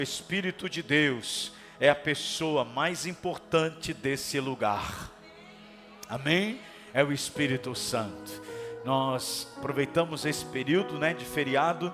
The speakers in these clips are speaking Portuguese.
O Espírito de Deus é a pessoa mais importante desse lugar. Amém? É o Espírito Santo. Nós aproveitamos esse período, de feriado,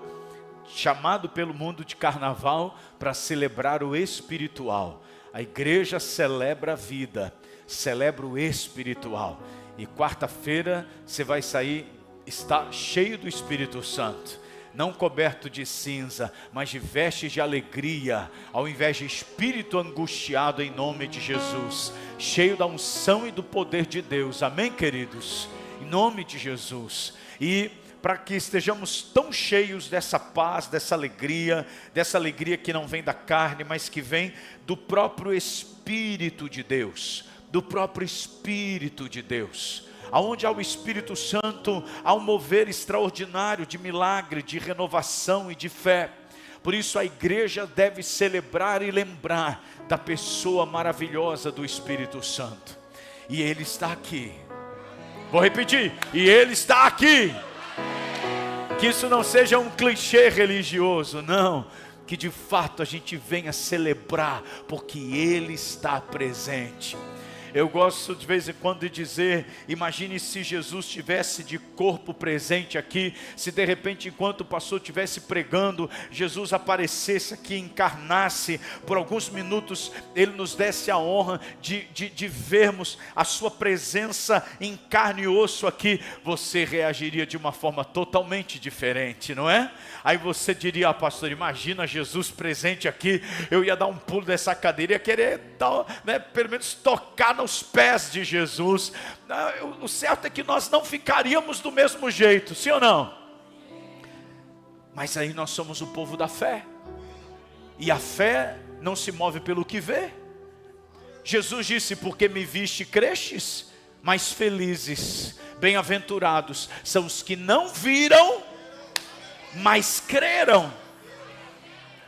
chamado pelo mundo de carnaval, para celebrar o espiritual. A igreja celebra a vida, celebra o espiritual. E quarta-feira você vai sair, está cheio do Espírito Santo. Não coberto de cinza, mas de vestes de alegria, ao invés de espírito angustiado, em nome de Jesus. Cheio da unção e do poder de Deus, amém, queridos? Em nome de Jesus. E para que estejamos tão cheios dessa paz, dessa alegria que não vem da carne, mas que vem do próprio Espírito de Deus, do próprio Espírito de Deus. Aonde há o Espírito Santo, há um mover extraordinário de milagre, de renovação e de fé. Por isso a igreja deve celebrar e lembrar da pessoa maravilhosa do Espírito Santo. E Ele está aqui. Vou repetir, e Ele está aqui. Que isso não seja um clichê religioso, não. Que de fato a gente venha celebrar, porque Ele está presente. Eu gosto de vez em quando de dizer, imagine se Jesus estivesse de corpo presente aqui, se de repente enquanto o pastor estivesse pregando, Jesus aparecesse aqui, encarnasse, por alguns minutos Ele nos desse a honra de vermos a sua presença em carne e osso aqui, você reagiria de uma forma totalmente diferente, não é? Aí você diria, pastor, imagina Jesus presente aqui, eu ia dar um pulo dessa cadeira, ia querer pelo menos tocar nos pés de Jesus. O certo é que nós não ficaríamos do mesmo jeito, sim ou não? Mas aí nós somos o povo da fé, e a fé não se move pelo que vê. Jesus disse, porque me viste crestes, mas felizes, bem-aventurados são os que não viram, mas creram.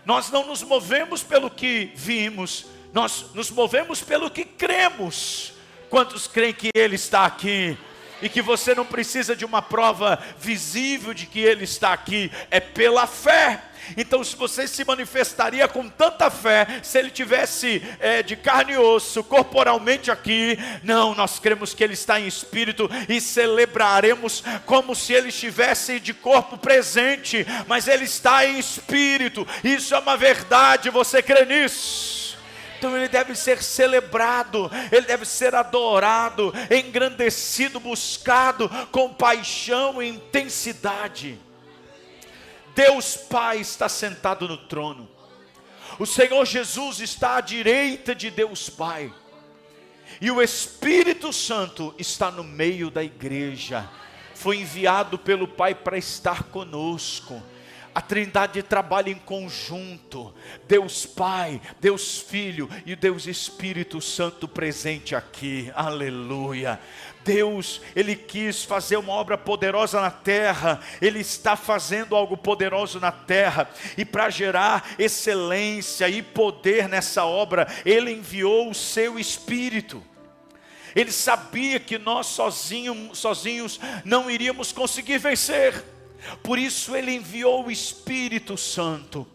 Nós não nos movemos pelo que vimos, nós nos movemos pelo que cremos. Quantos creem que Ele está aqui? E que você não precisa de uma prova visível de que Ele está aqui, é pela fé. Então se você se manifestaria com tanta fé, se Ele tivesse de carne e osso, corporalmente aqui? Não, nós cremos que Ele está em espírito e celebraremos como se Ele estivesse de corpo presente, mas Ele está em espírito. Isso é uma verdade, você crê nisso? Então Ele deve ser celebrado, Ele deve ser adorado, engrandecido, buscado com paixão e intensidade. Deus Pai está sentado no trono, o Senhor Jesus está à direita de Deus Pai, e o Espírito Santo está no meio da igreja, foi enviado pelo Pai para estar conosco. A Trindade trabalha em conjunto, Deus Pai, Deus Filho e Deus Espírito Santo presente aqui, aleluia. Deus, Ele quis fazer uma obra poderosa na terra, Ele está fazendo algo poderoso na terra, e para gerar excelência e poder nessa obra, Ele enviou o seu Espírito. Ele sabia que nós sozinhos não iríamos conseguir vencer, por isso Ele enviou o Espírito Santo.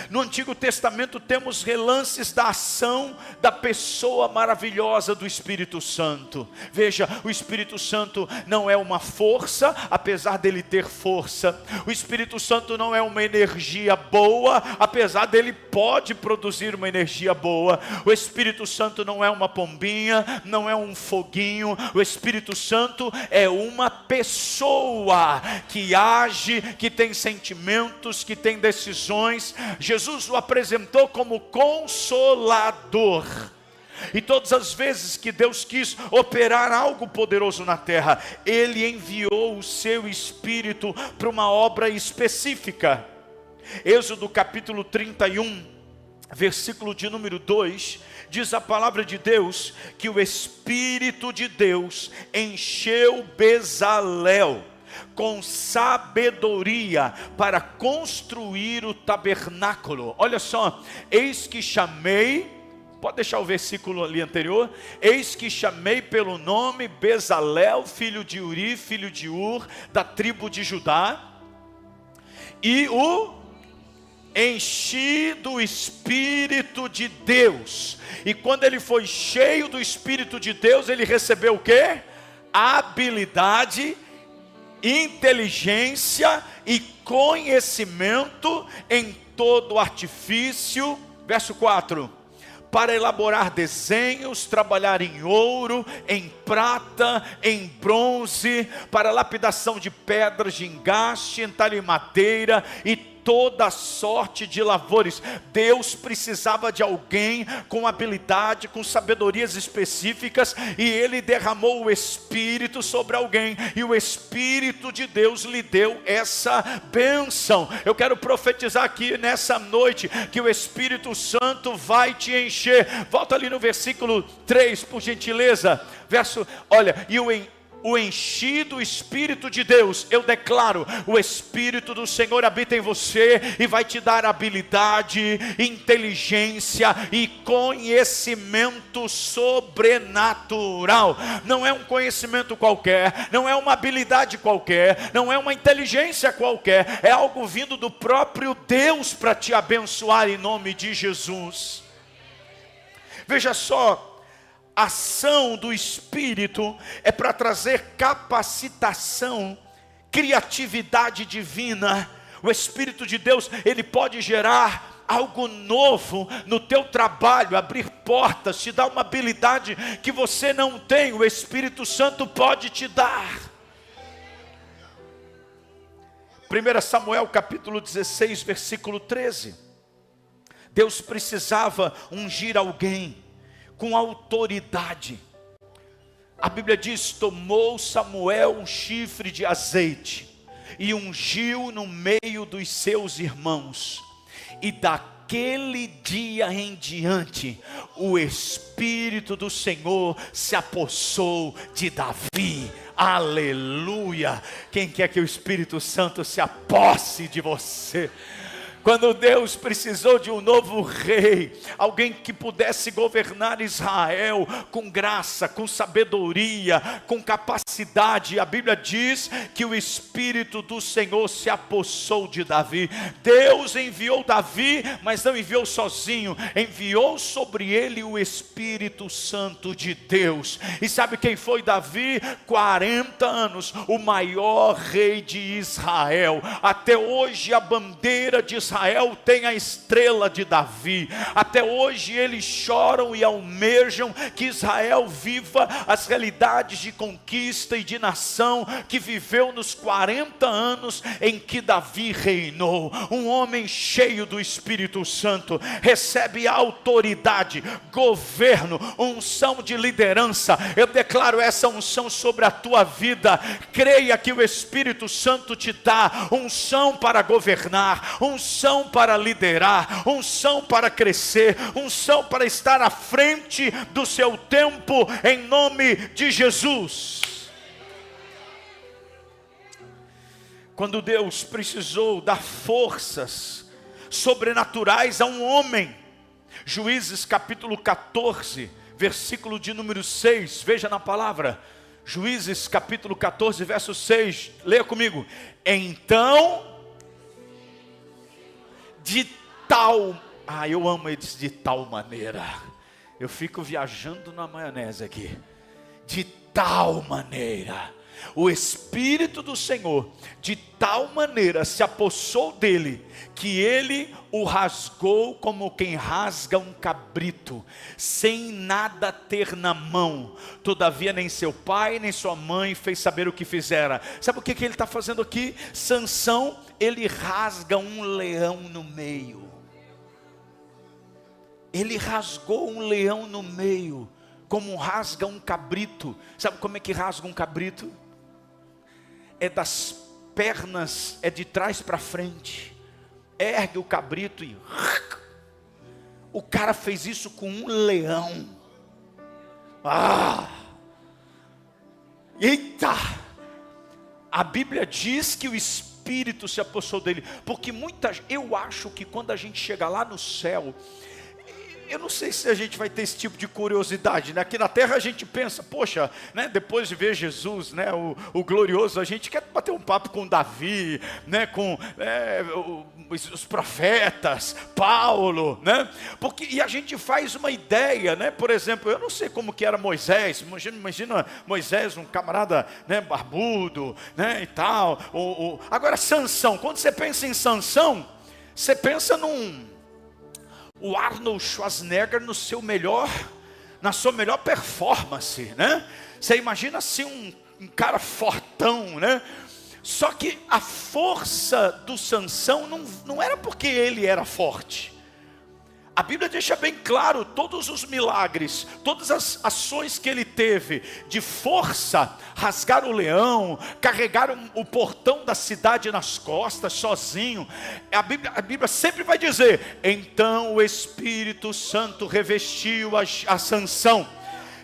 No Antigo Testamento temos relances da ação da pessoa maravilhosa do Espírito Santo. Veja, o Espírito Santo não é uma força, apesar dele ter força. O Espírito Santo não é uma energia boa, apesar dele pode produzir uma energia boa. O Espírito Santo não é uma pombinha, não é um foguinho. O Espírito Santo é uma pessoa que age, que tem sentimentos, que tem decisões. Jesus o apresentou como Consolador. E todas as vezes que Deus quis operar algo poderoso na terra, Ele enviou o seu Espírito para uma obra específica. Êxodo capítulo 31, versículo de número 2, diz a palavra de Deus que o Espírito de Deus encheu Bezalel com sabedoria para construir o tabernáculo. Olha só, eis que chamei, pode deixar o versículo ali anterior, eis que chamei pelo nome Bezalel, filho de Uri, filho de Ur, da tribo de Judá, e o enchi do Espírito de Deus. E quando ele foi cheio do Espírito de Deus, ele recebeu o quê? Habilidade, inteligência e conhecimento em todo artifício. Verso 4: para elaborar desenhos, trabalhar em ouro, em prata, em bronze, para lapidação de pedras de engaste, entalho em madeira e toda sorte de lavores. Deus precisava de alguém com habilidade, com sabedorias específicas, e Ele derramou o Espírito sobre alguém, e o Espírito de Deus lhe deu essa bênção. Eu quero profetizar aqui nessa noite, que o Espírito Santo vai te encher. Volta ali no versículo 3, por gentileza. Olha, e o enchi do Espírito de Deus. Eu declaro, o Espírito do Senhor habita em você e vai te dar habilidade, inteligência e conhecimento sobrenatural. Não é um conhecimento qualquer, não é uma habilidade qualquer, não é uma inteligência qualquer, é algo vindo do próprio Deus para te abençoar em nome de Jesus. Veja só, a ação do Espírito é para trazer capacitação, criatividade divina. O Espírito de Deus, ele pode gerar algo novo no teu trabalho, abrir portas, te dar uma habilidade que você não tem. O Espírito Santo pode te dar. 1 Samuel capítulo 16, versículo 13. Deus precisava ungir alguém com autoridade. A Bíblia diz: tomou Samuel um chifre de azeite e ungiu no meio dos seus irmãos, e daquele dia em diante o Espírito do Senhor se apossou de Davi. Aleluia! Quem quer que o Espírito Santo se aposse de você? Quando Deus precisou de um novo rei, alguém que pudesse governar Israel com graça, com sabedoria, com capacidade, a Bíblia diz que o Espírito do Senhor se apossou de Davi. Deus enviou Davi, mas não enviou sozinho, enviou sobre ele o Espírito Santo de Deus. E sabe quem foi Davi? 40 anos, o maior rei de Israel. Até hoje a bandeira de Israel tem a estrela de Davi. Até hoje eles choram e almejam que Israel viva as realidades de conquista e de nação que viveu nos 40 anos em que Davi reinou. Um homem cheio do Espírito Santo recebe autoridade, governo, unção de liderança. Eu declaro essa unção sobre a tua vida. Creia que o Espírito Santo te dá unção para governar, unção para liderar, unção para crescer, unção para estar à frente do seu tempo, em nome de Jesus. Quando Deus precisou dar forças sobrenaturais a um homem, Juízes capítulo 14, versículo de número 6, veja na palavra, Juízes capítulo 14, verso 6, leia comigo. Então, de tal, eu amo eles, de tal maneira, eu fico viajando na maionese aqui, de tal maneira, o Espírito do Senhor, de tal maneira se apossou dele, que ele o rasgou como quem rasga um cabrito, sem nada ter na mão. Todavia nem seu pai, nem sua mãe fez saber o que fizera. Sabe o que ele está fazendo aqui? Sansão, ele rasga um leão no meio. Ele rasgou um leão no meio, como rasga um cabrito. Sabe como é que rasga um cabrito? É das pernas, é de trás para frente. Ergue o cabrito e... O cara fez isso com um leão. Eita! A Bíblia diz que o Espírito se apossou dele. Porque eu acho que quando a gente chega lá no céu, eu não sei se a gente vai ter esse tipo de curiosidade, né? Aqui na terra a gente pensa, poxa, né? Depois de ver Jesus, né? O glorioso, a gente quer bater um papo com Davi, né? Com os profetas, Paulo, né? E a gente faz uma ideia, né? Por exemplo, eu não sei como que era Moisés. Imagina Moisés, um camarada, né? Barbudo, né? E tal. Agora Sansão, quando você pensa em Sansão, você pensa o Arnold Schwarzenegger na sua melhor performance, né? Você imagina assim um cara fortão, né? Só que a força do Sansão não era porque ele era forte. A Bíblia deixa bem claro, todos os milagres, todas as ações que ele teve de força, rasgar o leão, carregar o portão da cidade nas costas, sozinho. A Bíblia sempre vai dizer, então o Espírito Santo revestiu a Sansão.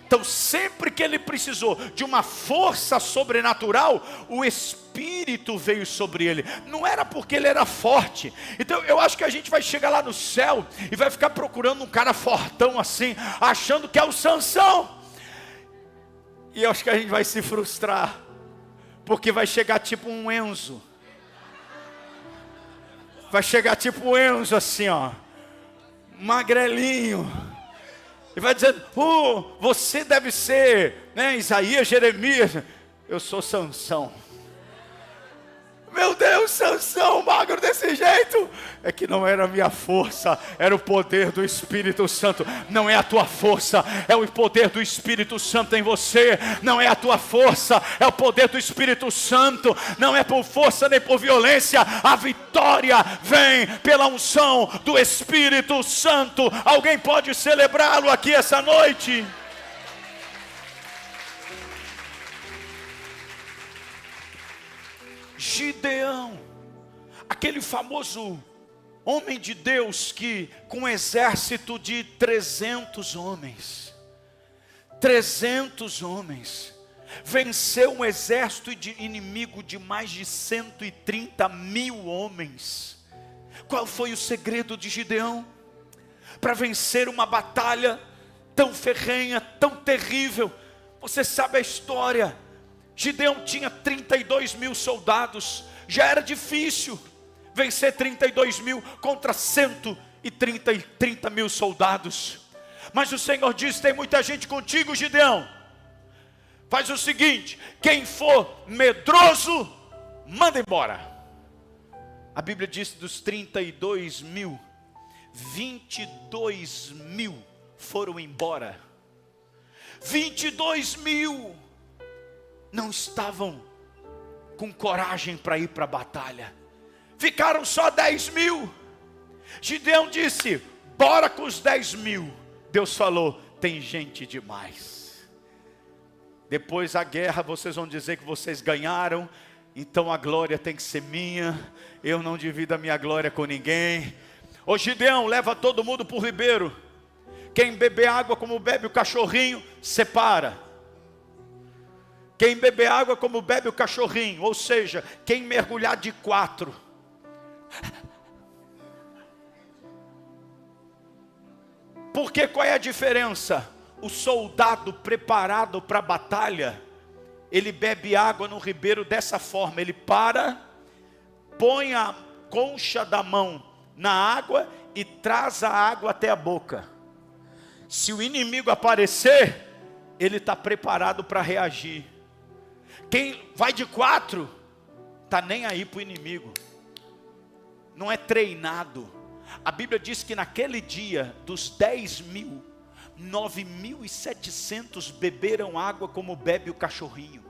Então sempre que ele precisou de uma força sobrenatural, o Espírito veio sobre ele. Não era porque ele era forte. Então eu acho que a gente vai chegar lá no céu e vai ficar procurando um cara fortão assim, achando que é o Sansão. E eu acho que a gente vai se frustrar, porque vai chegar tipo um Enzo. Vai chegar tipo um Enzo assim, ó, magrelinho. E vai dizendo, você deve ser, né, Isaías, Jeremias. Eu sou Sansão. Meu Deus, Sansão, magro desse jeito. É que não era a minha força, era o poder do Espírito Santo. Não é a tua força, é o poder do Espírito Santo em você. Não é a tua força, é o poder do Espírito Santo. Não é por força nem por violência. A vitória vem pela unção do Espírito Santo. Alguém pode celebrá-lo aqui essa noite? Gideão, aquele famoso homem de Deus que com um exército de 300 homens, venceu um exército inimigo de mais de 130 mil homens. Qual foi o segredo de Gideão para vencer uma batalha tão ferrenha, tão terrível? Você sabe a história. Gideão tinha 32 mil soldados, já era difícil vencer 32 mil contra 130 mil soldados. Mas o Senhor disse, tem muita gente contigo, Gideão. Faz o seguinte, quem for medroso, manda embora. A Bíblia diz dos 32 mil, 22 mil foram embora. 22 mil não estavam com coragem para ir para a batalha. Ficaram só 10 mil. Gideão disse, bora com os 10 mil. Deus falou, tem gente demais. Depois da guerra vocês vão dizer que vocês ganharam, então a glória tem que ser minha. Eu não divido a minha glória com ninguém. Ô Gideão, leva todo mundo para o ribeiro. Quem beber água como bebe o cachorrinho, separa. Quem beber água como bebe o cachorrinho, ou seja, quem mergulhar de 4. Porque qual é a diferença? O soldado preparado para a batalha, ele bebe água no ribeiro dessa forma, ele para, põe a concha da mão na água e traz a água até a boca. Se o inimigo aparecer, ele está preparado para reagir. Quem vai de 4, está nem aí para o inimigo. Não é treinado. A Bíblia diz que naquele dia, dos 10 mil, 9.700 beberam água como bebe o cachorrinho.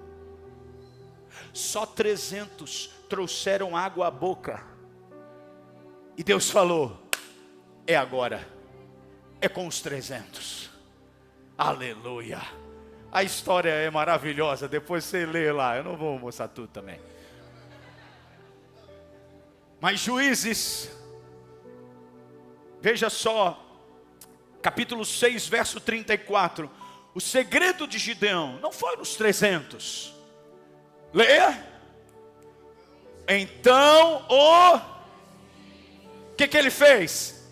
Só 300 trouxeram água à boca. E Deus falou, é agora. É com os 300. Aleluia. A história é maravilhosa, depois você lê lá, eu não vou mostrar tudo também. Mas Juízes, veja só, capítulo 6, verso 34. O segredo de Gideão não foi nos 300. Leia. Então o que ele fez?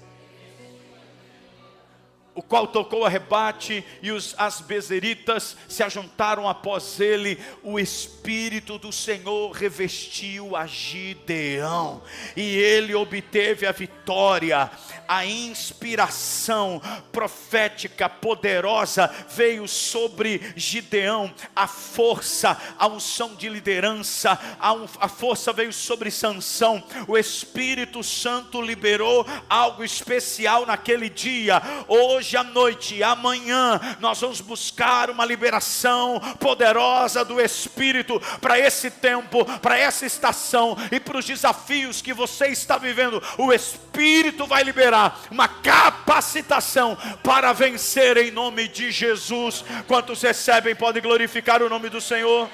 o qual tocou a rebate, e as bezeritas se ajuntaram após ele. O Espírito do Senhor revestiu a Gideão, e ele obteve a vitória. A inspiração profética poderosa veio sobre Gideão, a força, a unção de liderança, a força veio sobre Sansão. O Espírito Santo liberou algo especial naquele dia. Hoje à noite, amanhã, nós vamos buscar uma liberação poderosa do Espírito para esse tempo, para essa estação e para os desafios que você está vivendo. O Espírito vai liberar uma capacitação para vencer em nome de Jesus. Quantos recebem podem glorificar o nome do Senhor?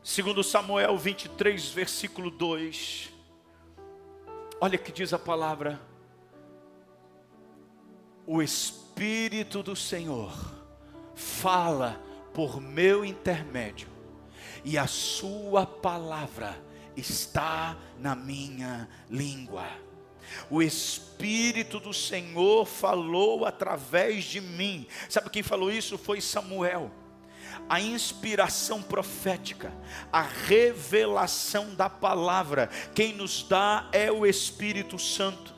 Segundo Samuel 23, versículo 2. Olha que diz a palavra: o Espírito do Senhor fala por meu intermédio, e a sua palavra está na minha língua. O Espírito do Senhor falou através de mim. Sabe quem falou isso? Foi Samuel. A inspiração profética, a revelação da palavra, quem nos dá é o Espírito Santo.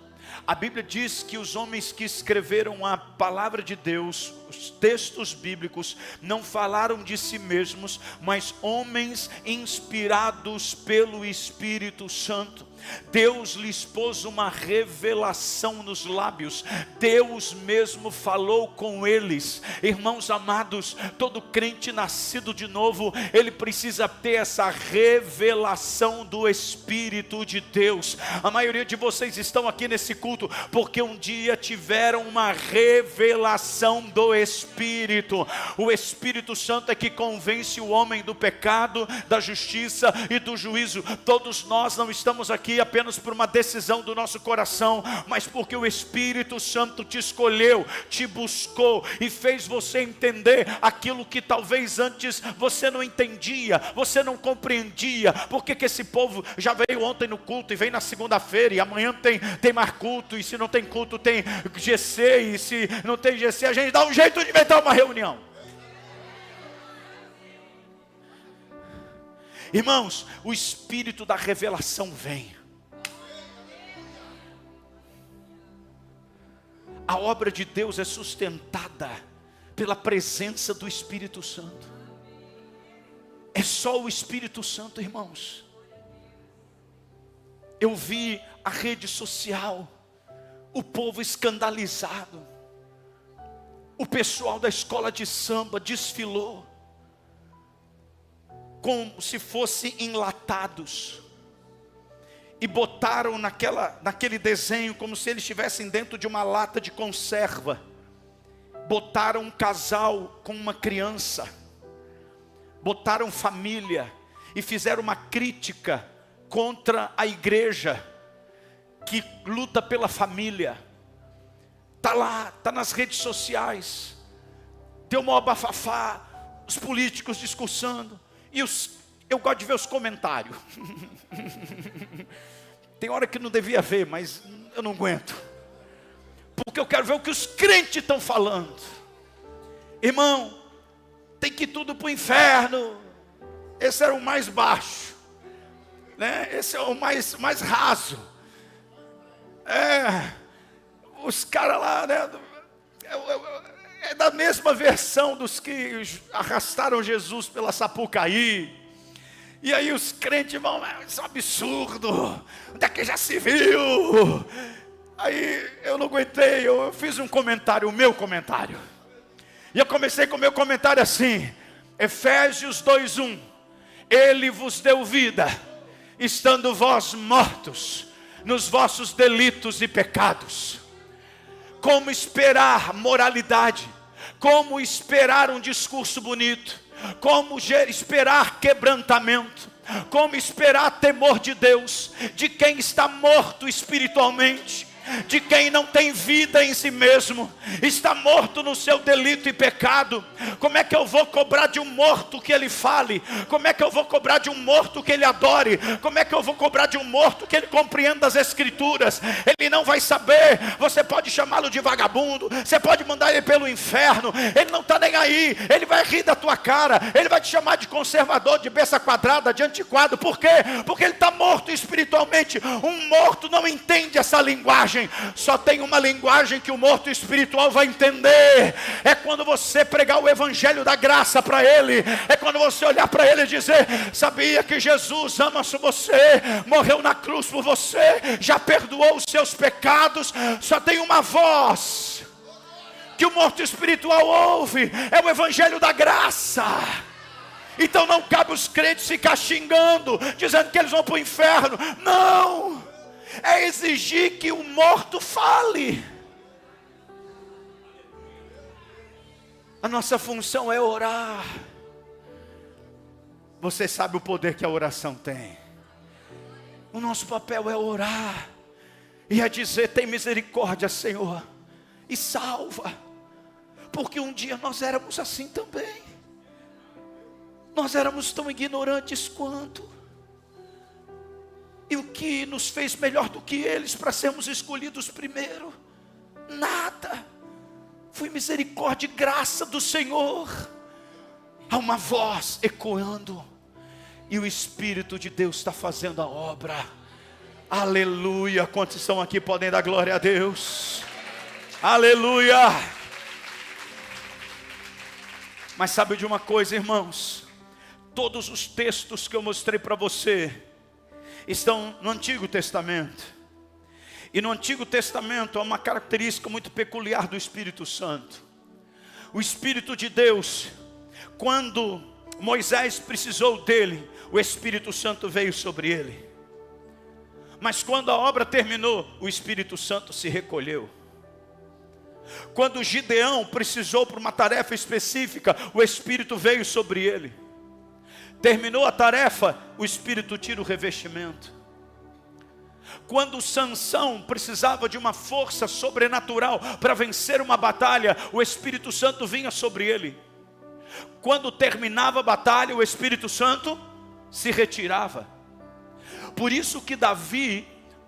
A Bíblia diz que os homens que escreveram a palavra de Deus, os textos bíblicos, não falaram de si mesmos, mas homens inspirados pelo Espírito Santo. Deus lhes pôs uma revelação nos lábios, Deus mesmo falou com eles. Irmãos amados, todo crente nascido de novo, ele precisa ter essa revelação do Espírito de Deus. A maioria de vocês estão aqui nesse culto porque um dia tiveram uma revelação do Espírito. O Espírito Santo é que convence o homem do pecado, da justiça e do juízo. Todos nós não estamos aqui apenas por uma decisão do nosso coração, mas porque o Espírito Santo te escolheu, te buscou e fez você entender aquilo que talvez antes você não entendia, você não compreendia. Por que esse povo já veio ontem no culto e vem na segunda-feira, e amanhã tem mais culto, e se não tem culto tem GC, e se não tem GC a gente dá um jeito de inventar uma reunião. Irmãos, o Espírito da revelação vem. A obra de Deus é sustentada pela presença do Espírito Santo. É só o Espírito Santo, irmãos. Eu vi a rede social, o povo escandalizado. O pessoal da escola de samba desfilou como se fossem enlatados, e botaram naquele desenho como se eles estivessem dentro de uma lata de conserva. Botaram um casal com uma criança, botaram família, e fizeram uma crítica contra a igreja que luta pela família. Está lá, está nas redes sociais, deu uma bafafá, os políticos discursando, e eu gosto de ver os comentários. Tem hora que não devia ver, mas eu não aguento, porque eu quero ver o que os crentes estão falando. Irmão, tem que ir tudo para o inferno. Esse era o mais baixo, né? Esse é o mais raso. Os caras lá, né? É da mesma versão dos que arrastaram Jesus pela Sapucaí. E aí os crentes vão, isso é um absurdo, onde é que já se viu? Aí eu não aguentei, eu fiz um comentário, o meu comentário. E eu comecei com o meu comentário assim: Efésios 2:1, Ele vos deu vida, estando vós mortos nos vossos delitos e pecados. Como esperar moralidade? Como esperar um discurso bonito? Como esperar quebrantamento? Como esperar temor de Deus, de quem está morto espiritualmente? de quem não tem vida em si mesmo, está morto no seu delito e pecado. Como é que eu vou cobrar de um morto que ele fale? Como é que eu vou cobrar de um morto que ele adore? Como é que eu vou cobrar de um morto que ele compreenda as escrituras? Ele não vai saber. Você pode chamá-lo de vagabundo, você pode mandar ele pelo inferno, ele não está nem aí. Ele vai rir da tua cara, ele vai te chamar de conservador, de besta quadrada, de antiquado. Por quê? Porque ele está morto espiritualmente. Um morto não entende essa linguagem. Só tem uma linguagem que o morto espiritual vai entender. É quando você pregar o evangelho da graça para ele. É quando você olhar para ele e dizer: sabia que Jesus ama você, morreu na cruz por você, já perdoou os seus pecados. Só tem uma voz que o morto espiritual ouve, é o evangelho da graça. Então não cabe os crentes ficar xingando, dizendo que eles vão para o inferno. Não, é exigir que o morto fale. A nossa função é orar. Você sabe o poder que a oração tem. O nosso papel é orar e é dizer: tem misericórdia, Senhor, e salva. Porque um dia nós éramos assim também. Nós éramos tão ignorantes quanto. E o que nos fez melhor do que eles para sermos escolhidos primeiro? Nada. Foi misericórdia e graça do Senhor. Há uma voz ecoando, e o Espírito de Deus está fazendo a obra. Aleluia. Quantos estão aqui podem dar glória a Deus? Aleluia. Mas sabe de uma coisa, irmãos? Todos os textos que eu mostrei para você estão no Antigo Testamento. E no Antigo Testamento há uma característica muito peculiar do Espírito Santo. O Espírito de Deus, quando Moisés precisou dele, o Espírito Santo veio sobre ele. Mas quando a obra terminou, o Espírito Santo se recolheu. Quando Gideão precisou para uma tarefa específica, o Espírito veio sobre ele. Terminou a tarefa, o Espírito tira o revestimento. Quando Sansão precisava de uma força sobrenatural para vencer uma batalha, o Espírito Santo vinha sobre ele. Quando terminava a batalha, o Espírito Santo se retirava. Por isso que Davi,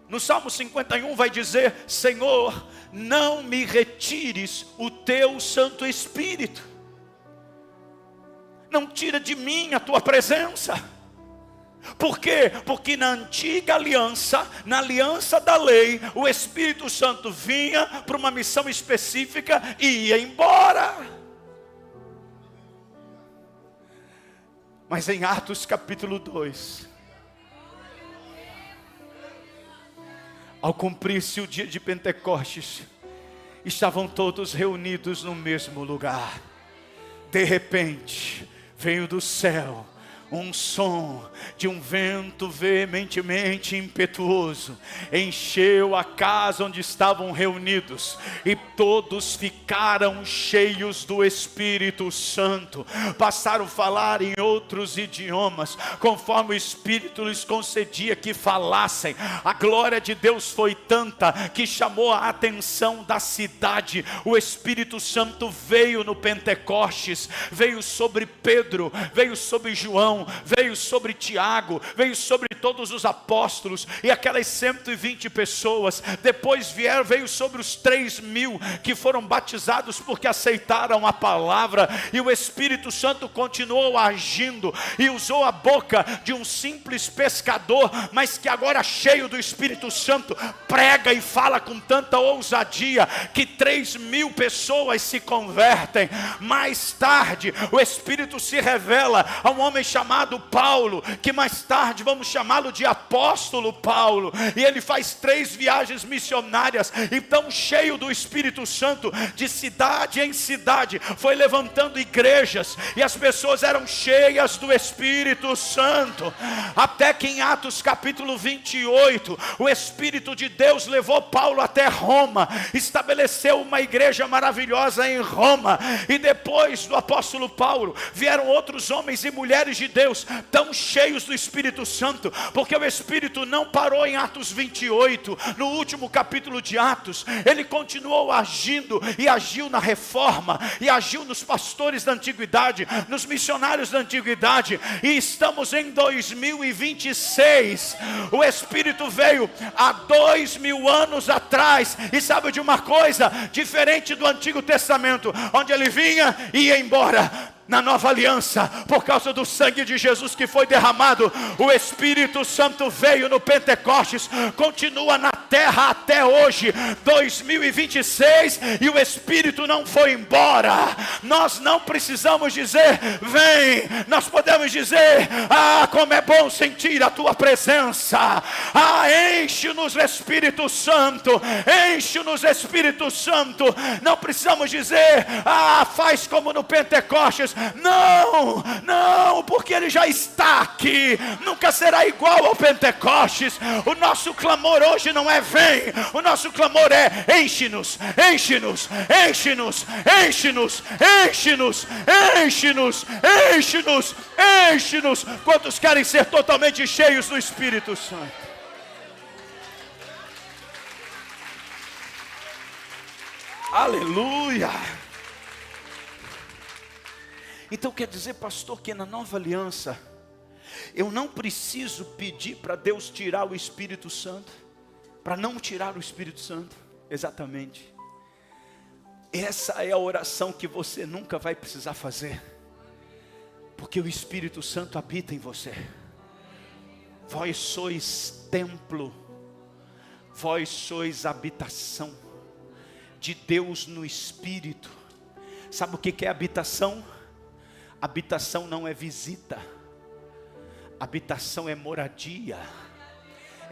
no Salmo 51, vai dizer: Senhor, não me retires o teu Santo Espírito. Não tira de mim a tua presença. Por quê? Porque na antiga aliança, na aliança da lei, o Espírito Santo vinha para uma missão específica e ia embora. Mas em Atos capítulo 2, ao cumprir-se o dia de Pentecostes, estavam todos reunidos no mesmo lugar. De repente, veio do céu um som de um vento veementemente impetuoso, encheu a casa onde estavam reunidos, e todos ficaram cheios do Espírito Santo, passaram a falar em outros idiomas, conforme o Espírito lhes concedia que falassem. A glória de Deus foi tanta que chamou a atenção da cidade. O Espírito Santo veio no Pentecostes, veio sobre Pedro, veio sobre João, veio sobre Tiago, veio sobre todos os apóstolos e aquelas 120 pessoas. Depois veio sobre os 3.000 que foram batizados porque aceitaram a palavra. E o Espírito Santo continuou agindo e usou a boca de um simples pescador, mas que agora, cheio do Espírito Santo, prega e fala com tanta ousadia que 3.000 pessoas se convertem. Mais tarde o Espírito se revela a um homem chamado Paulo, que mais tarde vamos chamá-lo de apóstolo Paulo, e ele faz 3 viagens missionárias. Então, cheio do Espírito Santo, de cidade em cidade, foi levantando igrejas, e as pessoas eram cheias do Espírito Santo, até que em Atos capítulo 28, o Espírito de Deus levou Paulo até Roma, estabeleceu uma igreja maravilhosa em Roma, e depois do apóstolo Paulo, vieram outros homens e mulheres de Deus, tão cheios do Espírito Santo, porque o Espírito não parou em Atos 28, no último capítulo de Atos, ele continuou agindo, e agiu na reforma, e agiu nos pastores da antiguidade, nos missionários da antiguidade, e estamos em 2026, o Espírito veio há 2000 anos atrás, e sabe de uma coisa, diferente do Antigo Testamento, onde ele vinha e ia embora, na nova aliança, por causa do sangue de Jesus que foi derramado, o Espírito Santo veio no Pentecostes, continua na terra até hoje, 2026, e o Espírito não foi embora. Nós não precisamos dizer, vem, nós podemos dizer, como é bom sentir a tua presença, enche-nos Espírito Santo, enche-nos Espírito Santo. Não precisamos dizer, faz como no Pentecostes. Não, porque ele já está aqui, nunca será igual ao Pentecostes. O nosso clamor hoje não é vem, o nosso clamor é enche-nos, enche-nos, enche-nos, enche-nos, enche-nos, enche-nos, enche-nos, enche-nos. Quantos querem ser totalmente cheios do Espírito Santo? Aleluia! Então quer dizer, pastor, que na nova aliança eu não preciso pedir para Deus tirar o Espírito Santo, para não tirar o Espírito Santo? Exatamente. Essa é a oração que você nunca vai precisar fazer, porque o Espírito Santo habita em você. Vós sois templo, vós sois habitação de Deus no Espírito. Sabe o que é habitação? Habitação não é visita, habitação é moradia,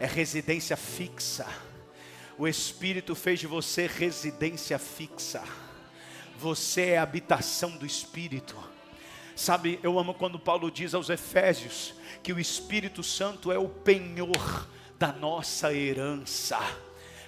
é residência fixa. O Espírito fez de você residência fixa. Você é a habitação do Espírito. Sabe, eu amo quando Paulo diz aos Efésios que o Espírito Santo é o penhor da nossa herança.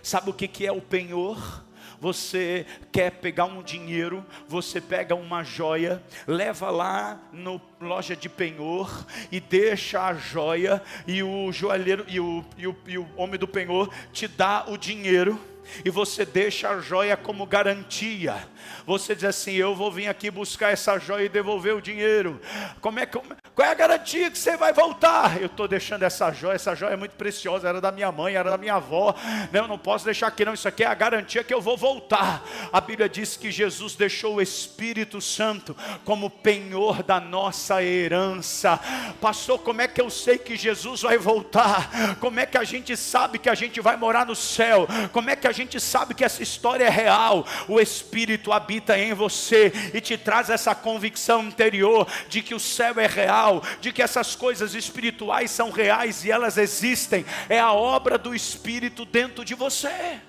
Sabe o que é o penhor? Você quer pegar um dinheiro, você pega uma joia, leva lá na loja de penhor e deixa a joia, e o joalheiro e o homem do penhor te dá o dinheiro, e você deixa a joia como garantia. Você diz assim, eu vou vir aqui buscar essa joia e devolver o dinheiro. Qual é a garantia que você vai voltar? Eu estou deixando essa joia é muito preciosa, era da minha mãe, era da minha avó, eu não posso deixar aqui não, isso aqui é a garantia que eu vou voltar. A Bíblia diz que Jesus deixou o Espírito Santo como penhor da nossa herança. Pastor, como é que eu sei que Jesus vai voltar? Como é que a gente sabe que a gente vai morar no céu? Como é que a gente sabe que essa história é real? O Espírito habita em você e te traz essa convicção interior de que o céu é real, de que essas coisas espirituais são reais e elas existem. É a obra do Espírito dentro de você.